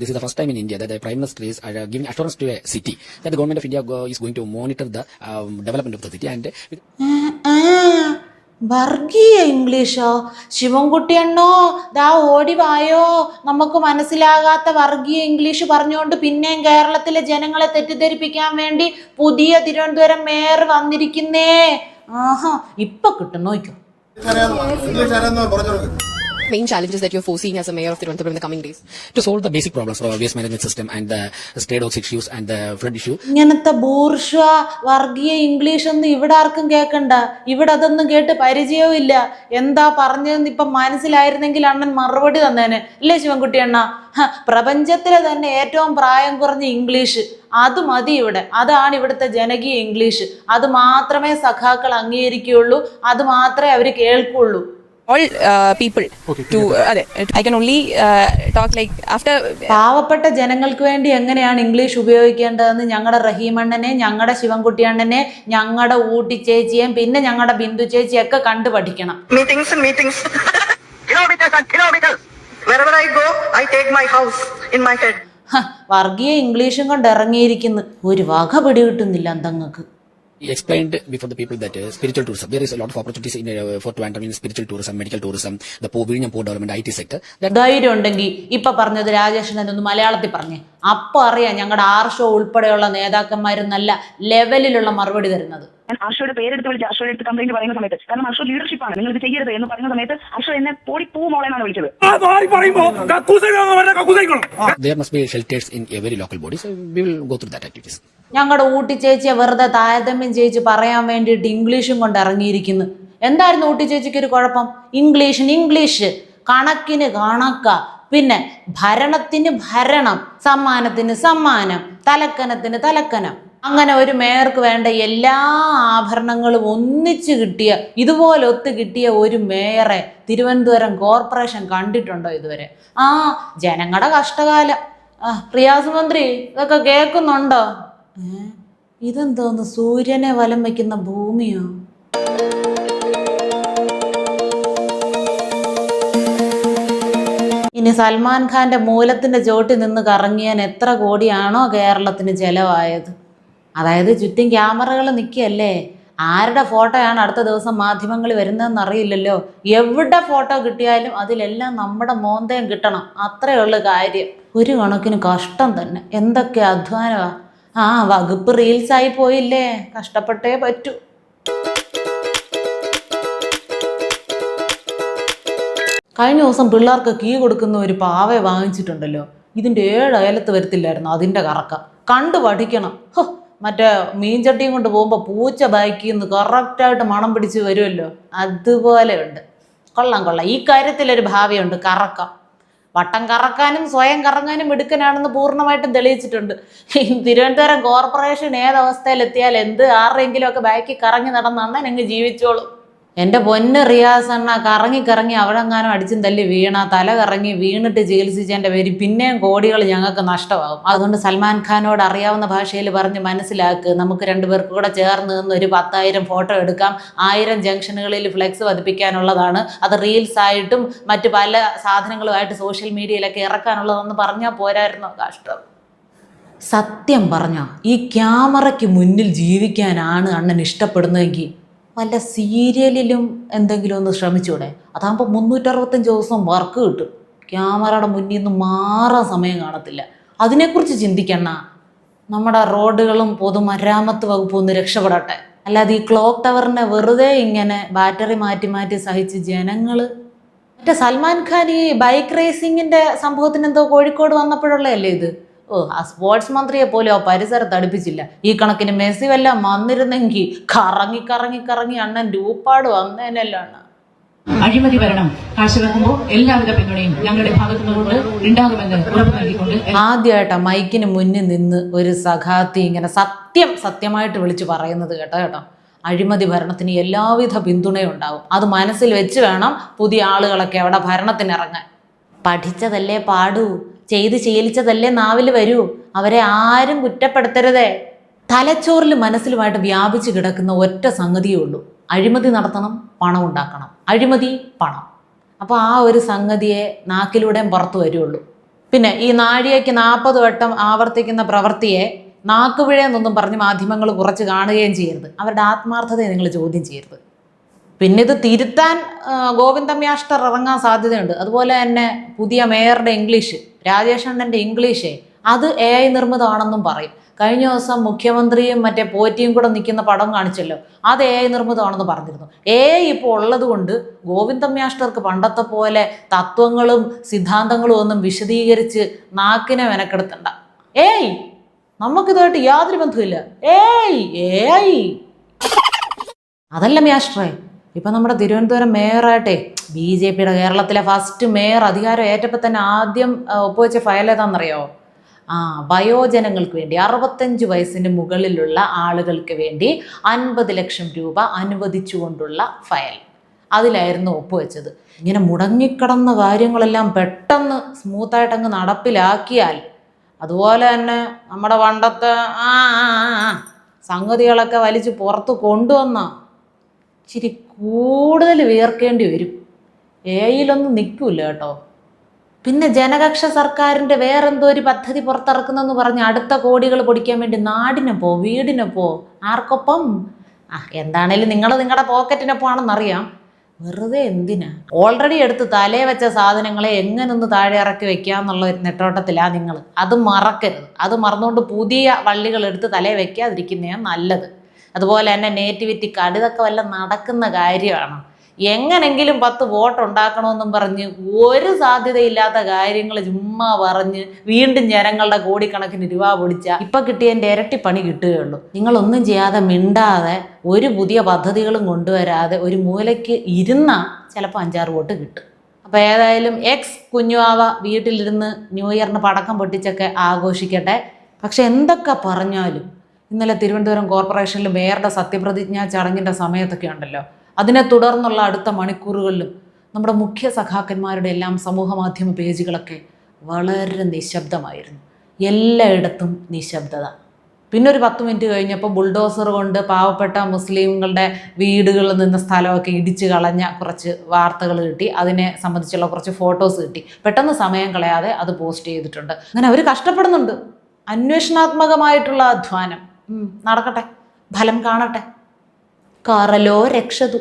This is the first time in India that the Prime Minister is giving assurance to a city that the government of India is going to monitor the development of the city. And വർഗീയ ഇംഗ്ലീഷോ? ശിവൻകുട്ടിയണ്ണോ ദാ ഓടി വായോ, നമുക്ക് മനസ്സിലാകാത്ത വർഗീയ English പറഞ്ഞുകൊണ്ട് പിന്നെയും കേരളത്തിലെ ജനങ്ങളെ തെറ്റിദ്ധരിപ്പിക്കാൻ വേണ്ടി പുതിയ തിരുവനന്തപുരം മേയർ വന്നിരിക്കുന്നേ. ആഹാ, ഇപ്പൊ കിട്ടും, നോക്കോ. Main challenges that you're foreseeing as a mayor of Tirunelveli in the coming days? To solve the basic problems for our waste management system and the stray dogs issues and the flood issue. ഇങ്ങനത്തെ ബൂർഷ വർഗീയ English ഒന്നും ഇവിടെ ആർക്കും കേൾക്കണ്ട. ഇവിടെ അതൊന്നും കേട്ട് പരിചയവും ഇല്ല. എന്താ പറഞ്ഞതെന്ന് ഇപ്പം മനസ്സിലായിരുന്നെങ്കിൽ അണ്ണൻ മറുപടി തന്നേനെ, അല്ലേ ശിവൻകുട്ടി അണ്ണ? പ്രപഞ്ചത്തിലെ തന്നെ ഏറ്റവും പ്രായം കുറഞ്ഞ ഇംഗ്ലീഷ് അത് മതി ഇവിടെ. അതാണ് ഇവിടുത്തെ ജനകീയ ഇംഗ്ലീഷ്. അത് മാത്രമേ സഖാക്കൾ അംഗീകരിക്കുകയുള്ളൂ, അത് മാത്രമേ അവർ കേൾക്കുള്ളൂ. All people to I can only talk like after. പാവപ്പെട്ട ജനങ്ങൾക്ക് വേണ്ടി എങ്ങനെയാണ് ഇംഗ്ലീഷ് ഉപയോഗിക്കേണ്ടതെന്ന് ഞങ്ങളുടെ റഹീമണ്ണനെ, ഞങ്ങളുടെ ശിവൻകുട്ടിയണ്ണനെ, ഞങ്ങളുടെ ഊട്ടി ചേച്ചിയും പിന്നെ ഞങ്ങളുടെ ബിന്ദു ചേച്ചിയൊക്കെ കണ്ടു പഠിക്കണം. Meetings kilometers and kilometers. Wherever I go, I take my house in my head. വർഗീയ ഇംഗ്ലീഷും കൊണ്ട് ഇറങ്ങിയിരിക്കുന്നു. ഒരു വക പിടികിട്ടുന്നില്ല അന്തങ്ങൾക്ക്. He explained before the people that spiritual tourism, there is a lot of opportunities to enter in spiritual tourism, medical tourism, the Viഴിഞ്ഞം Port development, IT sector. ധൈര്യം ഉണ്ടെങ്കിൽ ഇപ്പൊ പറഞ്ഞത് രാജേഷിനൊന്ന് മലയാളത്തിൽ പറഞ്ഞേ. അപ്പൊ അറിയാം ഞങ്ങളുടെ ആർഷോ ഉൾപ്പെടെയുള്ള നേതാക്കന്മാർ നല്ല ലെവലിലുള്ള മറുപടി തരുന്നത്. ഞാൻ അർഷയുടെ പേരെടുത്ത് വിളിച്ച് അർഷയുടെ അടുത്ത് കംപ്ലൈന്റ് പറയുന്ന സമയത്ത്, കാരണം അർഷ ലീഡർഷിപ്പ് ആണ്, നിങ്ങൾ ഇത് ചെയ്യരുത് എന്ന് പറയുന്ന സമയത്ത് അർഷ എന്നെ പോടി പൂ മോളെ എന്നാണ് വിളിച്ചത്. There must be shelters in every local body, so we will go through that activities. ഞങ്ങളുടെ ഊട്ടി ചേച്ചിയെ വെറുതെ താരതമ്യം ചേച്ചി പറയാൻ വേണ്ടിയിട്ട് ഇംഗ്ലീഷും കൊണ്ട് ഇറങ്ങിയിരിക്കുന്നു. എന്തായിരുന്നു ഊട്ടി ചേച്ചിക്ക് ഒരു കുഴപ്പം? ഇംഗ്ലീഷ്, കണക്കിന് കണക്ക, പിന്നെ ഭരണത്തിന് ഭരണം, സമ്മാനത്തിന് സമ്മാനം, തലക്കനത്തിന് തലക്കനം. അങ്ങനെ ഒരു മേയർക്ക് വേണ്ട എല്ലാ ആഭരണങ്ങളും ഒന്നിച്ചു കിട്ടിയ, ഇതുപോലെ ഒത്തു കിട്ടിയ ഒരു മേയറെ തിരുവനന്തപുരം കോർപ്പറേഷൻ കണ്ടിട്ടുണ്ടോ ഇതുവരെ? ജനങ്ങളുടെ കഷ്ടകാലം. റിയാസ് മന്ത്രി ഇതൊക്കെ കേൾക്കുന്നുണ്ടോ? ഇതെന്തോന്ന്, സൂര്യനെ വലം വയ്ക്കുന്ന ഭൂമിയോ? ഇനി സൽമാൻ ഖാന്റെ മൂലത്തിന്റെ ചോട്ടിൽ നിന്ന് കറങ്ങിയാൻ എത്ര കോടിയാണോ കേരളത്തിന് ചെലവായത്? അതായത് ചുറ്റും ക്യാമറകൾ നിൽക്കുകയല്ലേ, ആരുടെ ഫോട്ടോയാണ് അടുത്ത ദിവസം മാധ്യമങ്ങളിൽ വരുന്നതെന്ന് അറിയില്ലല്ലോ. എവിടെ ഫോട്ടോ കിട്ടിയാലും അതിലെല്ലാം നമ്മുടെ മോന്തയും കിട്ടണം, അത്രയേ ഉള്ളു കാര്യം. ഒരു കണക്കിന് കഷ്ടം തന്നെ, എന്തൊക്കെ അധ്വാനമാ. വകുപ്പ് റീൽസായി പോയില്ലേ, കഷ്ടപ്പെട്ടേ പറ്റൂ. കഴിഞ്ഞ ദിവസം പിള്ളേർക്ക് കീ കൊടുക്കുന്ന ഒരു പാവയെ വാങ്ങിച്ചിട്ടുണ്ടല്ലോ, ഇതിൻ്റെ 7 അയലത്ത് വരത്തില്ലായിരുന്നു അതിൻ്റെ കറക്കം. കണ്ടു പഠിക്കണം. മറ്റേ മീൻചട്ടിയും കൊണ്ട് പോകുമ്പോൾ പൂച്ച ബാക്കിൽ നിന്ന് കറക്റ്റായിട്ട് മണം പിടിച്ച് വരുമല്ലോ, അതുപോലെ ഉണ്ട്. കൊള്ളാം. ഈ കാര്യത്തിലൊരു ഭാവിയുണ്ട്, കറക്കം. വട്ടം കറക്കാനും സ്വയം കറങ്ങാനും മിടുക്കനാണെന്ന് പൂർണ്ണമായിട്ടും തെളിയിച്ചിട്ടുണ്ട്. തിരുവനന്തപുരം കോർപ്പറേഷൻ ഏതവസ്ഥയിലെത്തിയാൽ ആരുടെയെങ്കിലും ഒക്കെ ബാക്കിൽ കറങ്ങി നടന്നാണ് അങ്ങ് ജീവിച്ചോളും. എൻ്റെ പൊന്ന് റിയാസ് അണ്ണ, കറങ്ങി അവിടെങ്ങാനും അടിച്ചും തല്ലി വീണ, തല കറങ്ങി വീണിട്ട് ചികിത്സിച്ചതിൻ്റെ പേര് പിന്നെയും കോടികൾ ഞങ്ങൾക്ക് നഷ്ടമാകും. അതുകൊണ്ട് സൽമാൻ ഖാനോട് അറിയാവുന്ന ഭാഷയിൽ പറഞ്ഞ് മനസ്സിലാക്ക്. നമുക്ക് രണ്ടുപേർക്ക് കൂടെ ചേർന്ന് നിന്ന് ഒരു 10,000 ഫോട്ടോ എടുക്കാം. 1000 ജംഗ്ഷനുകളിൽ ഫ്ലെക്സ് പതിപ്പിക്കാനുള്ളതാണ്. അത് റീൽസ് ആയിട്ടും മറ്റു പല സാധനങ്ങളുമായിട്ട് സോഷ്യൽ മീഡിയയിലൊക്കെ ഇറക്കാനുള്ളതെന്ന് പറഞ്ഞാൽ പോരായിരുന്നോ? കഷ്ടം. സത്യം പറഞ്ഞോ, ഈ ക്യാമറയ്ക്ക് മുന്നിൽ ജീവിക്കാനാണ് അണ്ണൻ ഇഷ്ടപ്പെടുന്നതെങ്കിൽ വല്ല സീരിയലിലും എന്തെങ്കിലും ഒന്ന് ശ്രമിച്ചൂടെ? അതാകുമ്പോൾ 365 ദിവസം വർക്ക് കിട്ടും. ക്യാമറയുടെ മുന്നിൽ നിന്ന് മാറാൻ സമയം കാണത്തില്ല. അതിനെക്കുറിച്ച് ചിന്തിക്കണ. നമ്മുടെ റോഡുകളും പൊതുമരാമത്ത് വകുപ്പ് ഒന്ന് രക്ഷപ്പെടട്ടെ. അല്ലാതെ ഈ ക്ലോക്ക് ടവറിനെ വെറുതെ ഇങ്ങനെ ബാറ്ററി മാറ്റി സഹിച്ച് ജനങ്ങൾ. മറ്റേ സൽമാൻ ഖാൻ ഈ ബൈക്ക് റേസിങ്ങിൻ്റെ സംഭവത്തിന് എന്തോ കോഴിക്കോട് വന്നപ്പോഴുള്ളതല്ലേ ഇത്? ആ സ്പോർട്സ് മന്ത്രിയെ പോലും ആ പരിസരത്ത് അടുപ്പിച്ചില്ല. ഈ കണക്കിന് മെസ്സി വല്ലതും വന്നിരുന്നെങ്കിൽ കറങ്ങി അണ്ണൻ രൂപാട് വന്നേനല്ലാണ്. അഴിമതി ഭരണം കാഴ്ചവെക്കുമ്പോൾ എല്ലാവിധ പിന്തുണയും ഞങ്ങളുടെ ഭാഗത്തു നിന്നുകൊണ്ട് ഉണ്ടാകുമെന്ന് ഉറപ്പു നൽകിക്കൊണ്ട് ആദ്യമായിട്ടാ മൈക്കിന് മുന്നിൽ നിന്ന് ഒരു സഖാത്തി ഇങ്ങനെ സത്യമായിട്ട് വിളിച്ചു പറയുന്നത് കേട്ടോ. അഴിമതി ഭരണത്തിന് എല്ലാവിധ പിന്തുണയും ഉണ്ടാവും. അത് മനസ്സിൽ വെച്ച് വേണം പുതിയ ആളുകളൊക്കെ അവിടെ ഭരണത്തിനിറങ്ങാൻ. പഠിച്ചതല്ലേ പാടൂ, ചെയ്ത് ശീലിച്ചതല്ലേ നാവിൽ വരൂ. അവരെ ആരും കുറ്റപ്പെടുത്തരുതേ. തലച്ചോറിൽ മനസ്സിലുമായിട്ട് വ്യാപിച്ചു കിടക്കുന്ന ഒറ്റ സംഗതിയേ ഉള്ളൂ: അഴിമതി നടത്തണം, പണം ഉണ്ടാക്കണം. അഴിമതി, പണം. അപ്പോൾ ആ ഒരു സംഗതിയെ നാക്കിലൂടെയും പുറത്തു വരുള്ളൂ. പിന്നെ ഈ നാഴികയ്ക്ക് 40 വട്ടം ആവർത്തിക്കുന്ന പ്രവൃത്തിയെ നാക്കുപിഴയെന്നൊന്നും പറഞ്ഞ് മാധ്യമങ്ങൾ കുറച്ച് കാണുകയും ചെയ്യരുത്. അവരുടെ ആത്മാർത്ഥതയെ നിങ്ങൾ ചോദ്യം ചെയ്യരുത്. പിന്നെ ഇത് തിരുത്താൻ ഗോവിന്ദൻ മാസ്റ്റർ ഇറങ്ങാൻ സാധ്യതയുണ്ട്. അതുപോലെ തന്നെ പുതിയ മേയറുടെ ഇംഗ്ലീഷ്, രാജേഷ് അണ്ണൻ്റെ ഇംഗ്ലീഷ്, അത് AI നിർമ്മിതമാണെന്നും പറയും. കഴിഞ്ഞ ദിവസം മുഖ്യമന്ത്രിയും മറ്റേ പോറ്റിയും കൂടെ നിൽക്കുന്ന പടം കാണിച്ചല്ലോ, അത് AI നിർമ്മിതമാണെന്ന് പറഞ്ഞിരുന്നു. AI ഇപ്പോൾ ഉള്ളത് കൊണ്ട് ഗോവിന്ദൻ മാസ്റ്റർക്ക് പണ്ടത്തെ പോലെ തത്വങ്ങളും സിദ്ധാന്തങ്ങളും ഒന്നും വിശദീകരിച്ച് നാക്കിനെ മെനക്കെടുത്തണ്ട. നമുക്കിതായിട്ട് യാതൊരു ബന്ധമില്ല. അതല്ല മാസ്റ്ററേ, ഇപ്പം നമ്മുടെ തിരുവനന്തപുരം മേയറായിട്ടേ BJPയുടെ കേരളത്തിലെ ഫസ്റ്റ് മേയർ അധികാരം ഏറ്റപ്പോൾ തന്നെ ആദ്യം ഒപ്പുവെച്ച ഫയൽ ഏതാണെന്നറിയോ? വയോജനങ്ങൾക്ക് വേണ്ടി 65 വയസ്സിന് മുകളിലുള്ള ആളുകൾക്ക് വേണ്ടി 50 ലക്ഷം രൂപ അനുവദിച്ചുകൊണ്ടുള്ള ഫയൽ. അതിലായിരുന്നു ഒപ്പുവെച്ചത്. ഇങ്ങനെ മുടങ്ങിക്കിടന്ന കാര്യങ്ങളെല്ലാം പെട്ടെന്ന് സ്മൂത്തായിട്ടങ്ങ് നടപ്പിലാക്കിയാൽ, അതുപോലെ തന്നെ നമ്മുടെ പണ്ടത്തെ സംഗതികളൊക്കെ വലിച്ച് പുറത്ത് കൊണ്ടുവന്ന ഇച്ചിരി കൂടുതൽ വിയർക്കേണ്ടി വരും. AIയിലൊന്നും നിൽക്കില്ല കേട്ടോ. പിന്നെ ജനകക്ഷ സർക്കാരിൻ്റെ വേറെന്തോ ഒരു പദ്ധതി പുറത്തിറക്കുന്നെന്ന് പറഞ്ഞ് അടുത്ത കോടികൾ പൊടിക്കാൻ വേണ്ടി നാടിനൊപ്പോ വീടിനൊപ്പോ ആർക്കൊപ്പം? എന്താണേലും നിങ്ങളുടെ പോക്കറ്റിനൊപ്പം ആണെന്നറിയാം. വെറുതെ എന്തിനാ? ഓൾറെഡി എടുത്ത് തലേ വെച്ച സാധനങ്ങളെ എങ്ങനൊന്ന് താഴെ ഇറക്കി വെക്കുക എന്നുള്ള ഒരു നെട്ടോട്ടത്തിലാണ് നിങ്ങൾ. അത് മറക്കരുത്. അത് മറന്നുകൊണ്ട് പുതിയ വള്ളികൾ എടുത്ത് തലേ വെക്കാതിരിക്കുന്നതാണ് നല്ലത്. അതുപോലെ തന്നെ നേറ്റിവിറ്റി കാർഡ്, ഇതൊക്കെ വല്ല നടക്കുന്ന കാര്യമാണ്. എങ്ങനെങ്കിലും 10 വോട്ട് ഉണ്ടാക്കണമെന്നും പറഞ്ഞ് ഒരു സാധ്യതയില്ലാത്ത കാര്യങ്ങൾ ചുമ്മാ പറഞ്ഞ് വീണ്ടും ജനങ്ങളുടെ കോടിക്കണക്കിന് രൂപ പൊടിച്ചാൽ ഇപ്പം കിട്ടിയതിൻ്റെ ഇരട്ടി പണി കിട്ടുകയുള്ളൂ. നിങ്ങളൊന്നും ചെയ്യാതെ മിണ്ടാതെ ഒരു പുതിയ പദ്ധതികളും കൊണ്ടുവരാതെ ഒരു മൂലയ്ക്ക് ഇരുന്നാൽ ചിലപ്പോൾ 5-6 വോട്ട് കിട്ടും. അപ്പോൾ ഏതായാലും കുഞ്ഞുവാവ വീട്ടിലിരുന്ന് ന്യൂ ഇയറിന് പടക്കം പൊട്ടിച്ചൊക്കെ ആഘോഷിക്കട്ടെ. പക്ഷെ എന്തൊക്കെ പറഞ്ഞാലും ഇന്നലെ തിരുവനന്തപുരം കോർപ്പറേഷനിൽ മേയറുടെ സത്യപ്രതിജ്ഞാ ചടങ്ങിൻ്റെ സമയത്തൊക്കെ ഉണ്ടല്ലോ, അതിനെ തുടർന്നുള്ള അടുത്ത മണിക്കൂറുകളിലും നമ്മുടെ മുഖ്യ സഖാക്കന്മാരുടെ എല്ലാം സമൂഹ മാധ്യമ പേജുകളൊക്കെ വളരെ നിശബ്ദമായിരുന്നു. എല്ലായിടത്തും നിശബ്ദത. പിന്നെ ഒരു 10 മിനിറ്റ് കഴിഞ്ഞപ്പോൾ ബുൾഡോസർ കൊണ്ട് പാവപ്പെട്ട മുസ്ലിങ്ങളുടെ വീടുകളിൽ നിന്ന് സ്ഥലമൊക്കെ ഇടിച്ചു കളഞ്ഞ കുറച്ച് വാർത്തകൾ കിട്ടി. അതിനെ സംബന്ധിച്ചുള്ള കുറച്ച് ഫോട്ടോസ് കിട്ടി. പെട്ടെന്ന് സമയം കളയാതെ അത് പോസ്റ്റ് ചെയ്തിട്ടുണ്ട്. അങ്ങനെ അവർ കഷ്ടപ്പെടുന്നുണ്ട്. അന്വേഷണാത്മകമായിട്ടുള്ള അധ്വാനം നടക്കട്ടെ, ഫലം കാണട്ടെ. കാറലോ രക്ഷതു.